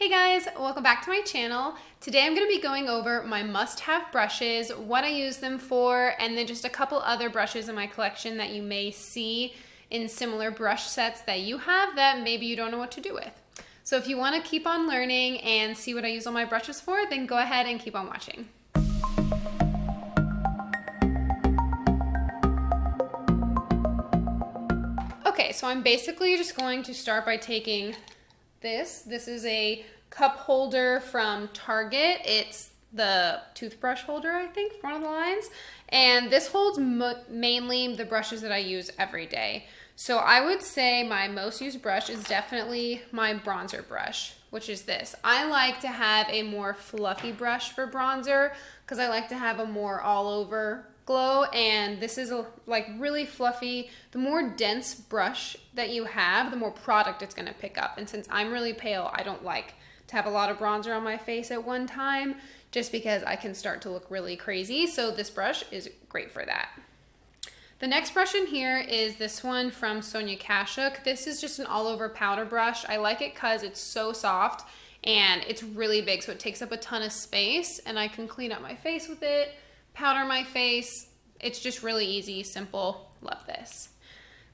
Hey guys, welcome back to my channel. Today I'm going to be going over my must-have brushes, what I use them for, and then just a couple other brushes in my collection that you may see in similar brush sets that you have that maybe you don't know what to do with. So if you want to keep on learning and see what I use all my brushes for, then go ahead and keep on watching. Okay, so I'm basically just going to start by taking this is a cup holder from Target. It's the toothbrush holder, I think, for one of the lines. And this holds mainly the brushes that I use every day. So I would say my most used brush is definitely my bronzer brush, which is this. I like to have a more fluffy brush for bronzer because I like to have a more all over glow, and this is like really fluffy. The more dense brush that you have, the more product it's going to pick up. And since I'm really pale, I don't like to have a lot of bronzer on my face at one time just because I can start to look really crazy. So this brush is great for that. The next brush in here is this one from Sonia Kashuk. This is just an all over powder brush. I like it because it's so soft and it's really big, so it takes up a ton of space, and I can clean up my face with it, powder my face. It's just really easy, simple. Love this.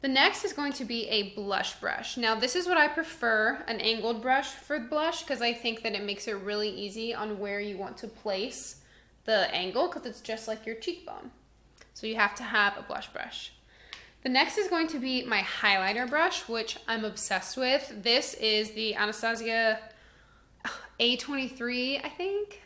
The next is going to be a blush brush. Now this is what I prefer, an angled brush for blush, because I think that it makes it really easy on where you want to place the angle, because it's just like your cheekbone. So you have to have a blush brush. The next is going to be my highlighter brush, which I'm obsessed with. This is the Anastasia A23, I think.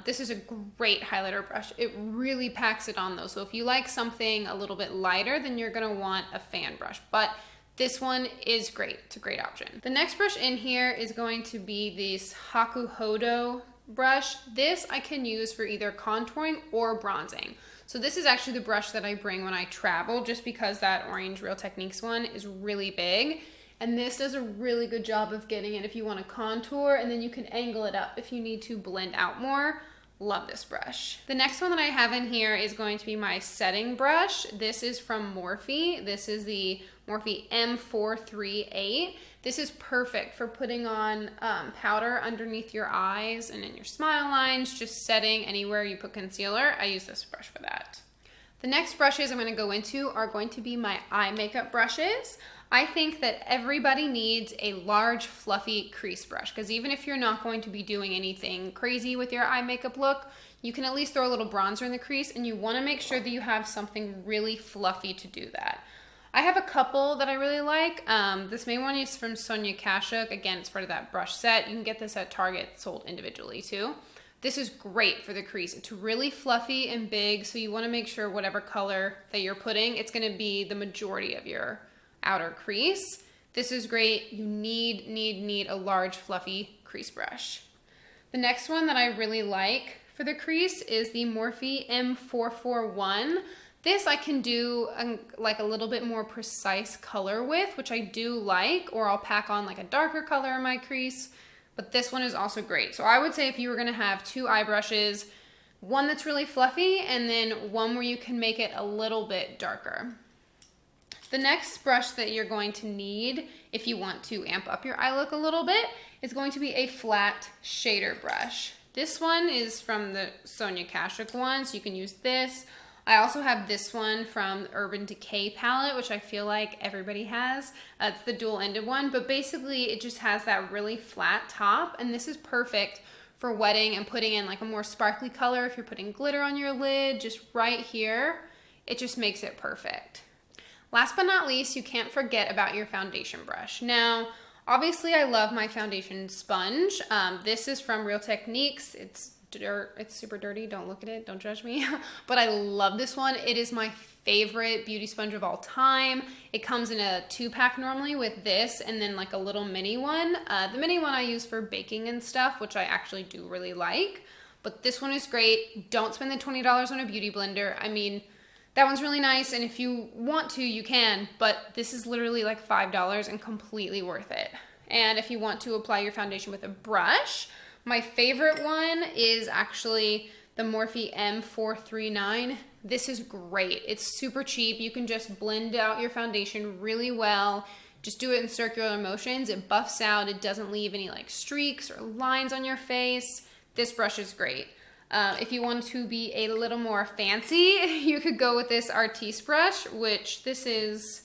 This is a great highlighter brush. It really packs it on though. So if you like something a little bit lighter, then you're gonna want a fan brush. But this one is great. It's a great option. The next brush in here is going to be this hakuho-do brush. This I can use for either contouring or bronzing. So this is actually the brush that I bring when I travel, just because that orange Real Techniques one is really big. And this does a really good job of getting it if you want to contour, and then you can angle it up if you need to blend out more. Love this brush. The next one that I have in here is going to be my setting brush. This is from Morphe. This is the Morphe M441. This is perfect for putting on powder underneath your eyes and in your smile lines, just setting anywhere you put concealer. I use this brush for that. The next brushes I'm going to go into are going to be my eye makeup brushes. I think that everybody needs a large fluffy crease brush, because even if you're not going to be doing anything crazy with your eye makeup look, you can at least throw a little bronzer in the crease, and you want to make sure that you have something really fluffy to do that. I have a couple that I really like. This main one is from Sonia Kashuk. Again, it's part of that brush set. You can get this at Target, sold individually too. This is great for the crease. It's really fluffy and big, so you want to make sure whatever color that you're putting, it's going to be the majority of your outer crease. This is great. You need a large fluffy crease brush. The next one that I really like for the crease is the Morphe M441. This I can do like a little bit more precise color with, which I do like, or I'll pack on like a darker color in my crease, but this one is also great. So I would say if you were gonna have two eye brushes, one that's really fluffy and then one where you can make it a little bit darker. The next brush that you're going to need if you want to amp up your eye look a little bit is going to be a flat shader brush. This one is from the Sonia Kashuk one, so you can use this. I also have this one from the Urban Decay palette, which I feel like everybody has. It's the dual-ended one, but basically it just has that really flat top, and this is perfect for wetting and putting in like a more sparkly color. If you're putting glitter on your lid, just right here, it just makes it perfect. Last but not least, you can't forget about your foundation brush. Now, obviously I love my foundation sponge. This is from Real Techniques. It's super dirty, don't look at it, don't judge me. But I love this one. It is my favorite beauty sponge of all time. It comes in a 2-pack normally with this and then like a little mini one. The mini one I use for baking and stuff, which I actually do really like. But this one is great. Don't spend the $20 on a beauty blender. I mean, that one's really nice, and if you want to, you can, but this is literally like $5 and completely worth it. And if you want to apply your foundation with a brush, my favorite one is actually the Morphe M439. This is great. It's super cheap. You can just blend out your foundation really well. just do it in circular motions. It buffs out. It doesn't leave any like streaks or lines on your face. This brush is great. If you want to be a little more fancy, you could go with this Artis brush, which this is,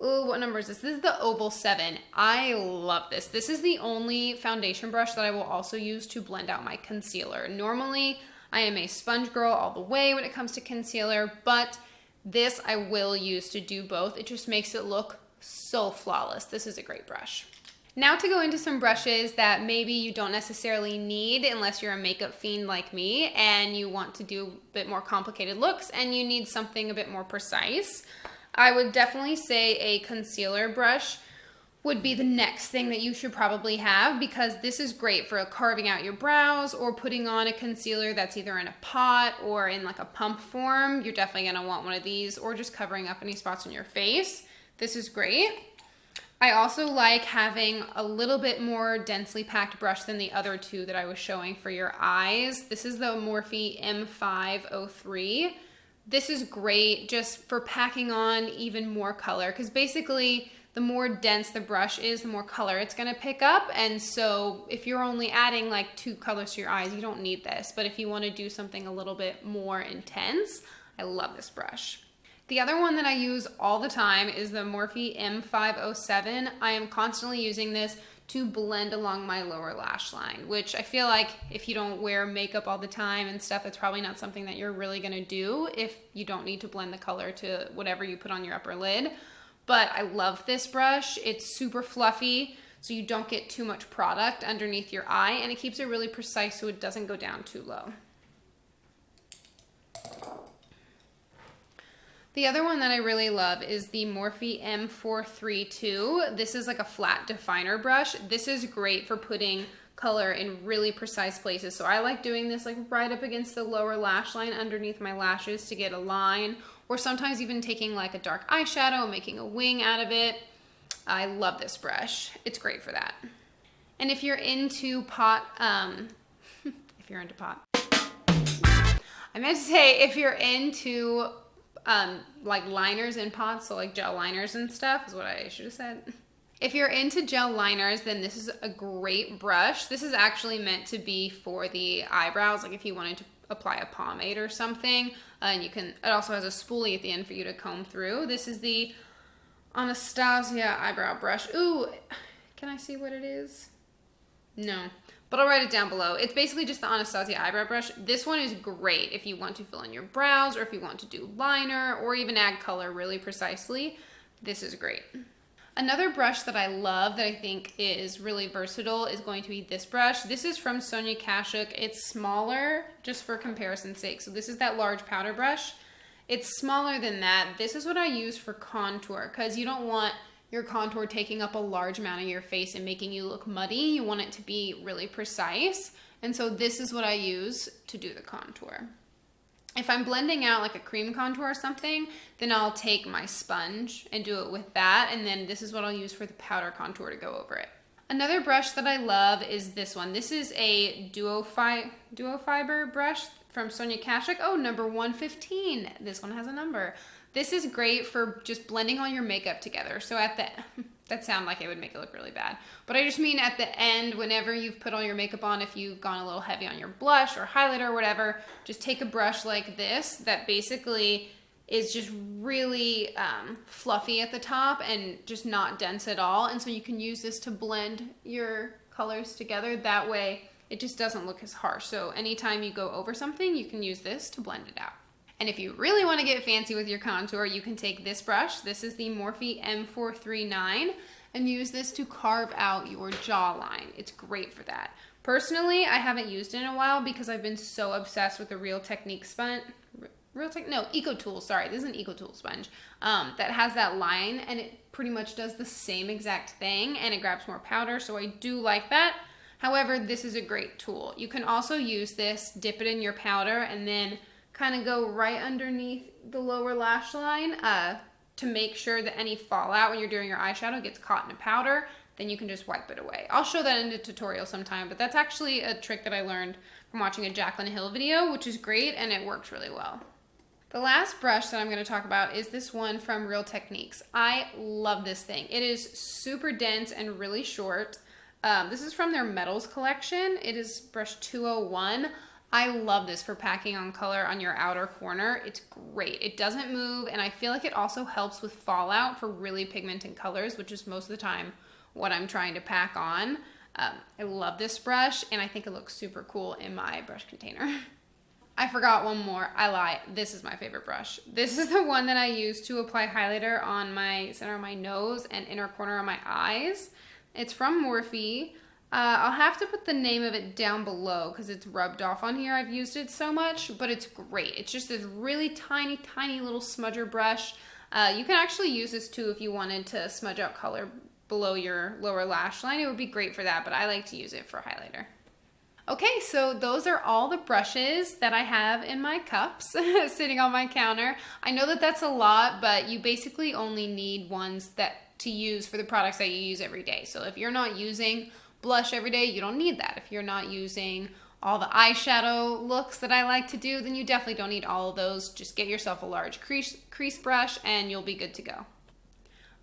oh, what number is this? This is the Oval 7. I love this. This is the only foundation brush that I will also use to blend out my concealer. Normally, I am a sponge girl all the way when it comes to concealer, but this I will use to do both. It just makes it look so flawless. This is a great brush. Now to go into some brushes that maybe you don't necessarily need unless you're a makeup fiend like me and you want to do a bit more complicated looks and you need something a bit more precise. I would definitely say a concealer brush would be the next thing that you should probably have, because this is great for carving out your brows or putting on a concealer that's either in a pot or in like a pump form. You're definitely going to want one of these, or just covering up any spots on your face. This is great. I also like having a little bit more densely packed brush than the other two that I was showing for your eyes. This is the Morphe M503. This is great just for packing on even more color, because basically the more dense the brush is, the more color it's going to pick up. And so if you're only adding like 2 colors to your eyes, you don't need this. But if you want to do something a little bit more intense, I love this brush. The other one that I use all the time is the Morphe M507. I am constantly using this to blend along my lower lash line, which I feel like if you don't wear makeup all the time and stuff, it's probably not something that you're really going to do if you don't need to blend the color to whatever you put on your upper lid. But I love this brush. It's super fluffy, so you don't get too much product underneath your eye, and it keeps it really precise so it doesn't go down too low. The other one that I really love is the Morphe M432. This is like a flat definer brush. This is great for putting color in really precise places. So I like doing this like right up against the lower lash line underneath my lashes to get a line, or sometimes even taking like a dark eyeshadow and making a wing out of it. I love this brush. It's great for that. And if you're into pot, if you're into pot, I meant to say if you're into like liners in pots, so like gel liners and stuff is what I should have said. If you're into gel liners, then this is a great brush. This is actually meant to be for the eyebrows, like if you wanted to apply a pomade or something, and you can, it also has a spoolie at the end for you to comb through. This is the Anastasia eyebrow brush. Ooh, can I see what it is? No, but I'll write it down below. It's basically just the Anastasia eyebrow brush. This one is great if you want to fill in your brows, or if you want to do liner, or even add color really precisely. This is great. Another brush that I love that I think is really versatile is going to be this brush. This is from Sonia Kashuk. It's smaller, just for comparison's sake. So this is that large powder brush. It's smaller than that. This is what I use for contour, because you don't want your contour taking up a large amount of your face and making you look muddy. You want it to be really precise. And so this is what I use to do the contour. If I'm blending out like a cream contour or something, then I'll take my sponge and do it with that. And then this is what I'll use for the powder contour to go over it. Another brush that I love is this one. This is a duo fiber brush from Sonia Kashuk. Oh, number 115. This one has a number. This is great for just blending all your makeup together. So at the, that sound like it would make it look really bad. But I just mean at the end, whenever you've put all your makeup on, if you've gone a little heavy on your blush or highlighter or whatever, just take a brush like this that basically is just really fluffy at the top and just not dense at all. And so you can use this to blend your colors together. That way it just doesn't look as harsh. So anytime you go over something, you can use this to blend it out. And if you really want to get fancy with your contour, you can take this brush. This is the Morphe M439, and use this to carve out your jawline. It's great for that. Personally, I haven't used it in a while because I've been so obsessed with the Real Technique sponge. EcoTools, sorry, this is an EcoTools sponge that has that line, and it pretty much does the same exact thing, and it grabs more powder, so I do like that. However, this is a great tool. You can also use this, dip it in your powder, and then kind of go right underneath the lower lash line to make sure that any fallout when you're doing your eyeshadow gets caught in a powder. Then you can just wipe it away. I'll show that in a tutorial sometime, but that's actually a trick that I learned from watching a Jaclyn Hill video, which is great, and it works really well. The last brush that I'm going to talk about is this one from Real Techniques. I love this thing. It is super dense and really short. This is from their Metals collection. It is brush 201. I love this for packing on color on your outer corner. It's great. It doesn't move, and I feel like it also helps with fallout for really pigmented colors, which is most of the time what I'm trying to pack on. I love this brush, and I think it looks super cool in my brush container. I forgot one more. I lied. This is my favorite brush. This is the one that I use to apply highlighter on my center of my nose and inner corner of my eyes. It's from Morphe. I'll have to put the name of it down below because it's rubbed off on here. I've used it so much, but it's great. It's just this really tiny, tiny little smudger brush. You can actually use this too if you wanted to smudge out color below your lower lash line. It would be great for that, but I like to use it for highlighter. Okay, so those are all the brushes that I have in my cups sitting on my counter. I know that that's a lot, but you basically only need ones to use for the products that you use every day. So if you're not using blush every day, you don't need that. If you're not using all the eyeshadow looks that I like to do, then you definitely don't need all of those. Just get yourself a large crease brush and you'll be good to go.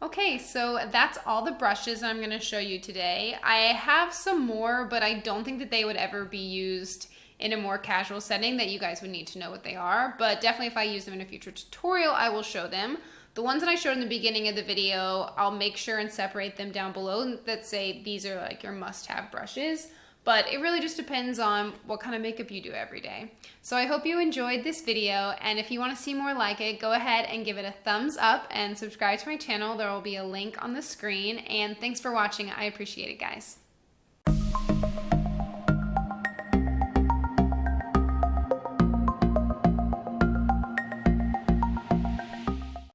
Okay, so that's all the brushes I'm going to show you today. I have some more, but I don't think that they would ever be used in a more casual setting that you guys would need to know what they are. But definitely if I use them in a future tutorial, I will show them. The ones that I showed in the beginning of the video, I'll make sure and separate them down below that say these are like your must-have brushes. But it really just depends on what kind of makeup you do every day. So I hope you enjoyed this video, and if you want to see more like it, go ahead and give it a thumbs up and subscribe to my channel. There will be a link on the screen, and thanks for watching. I appreciate it, guys.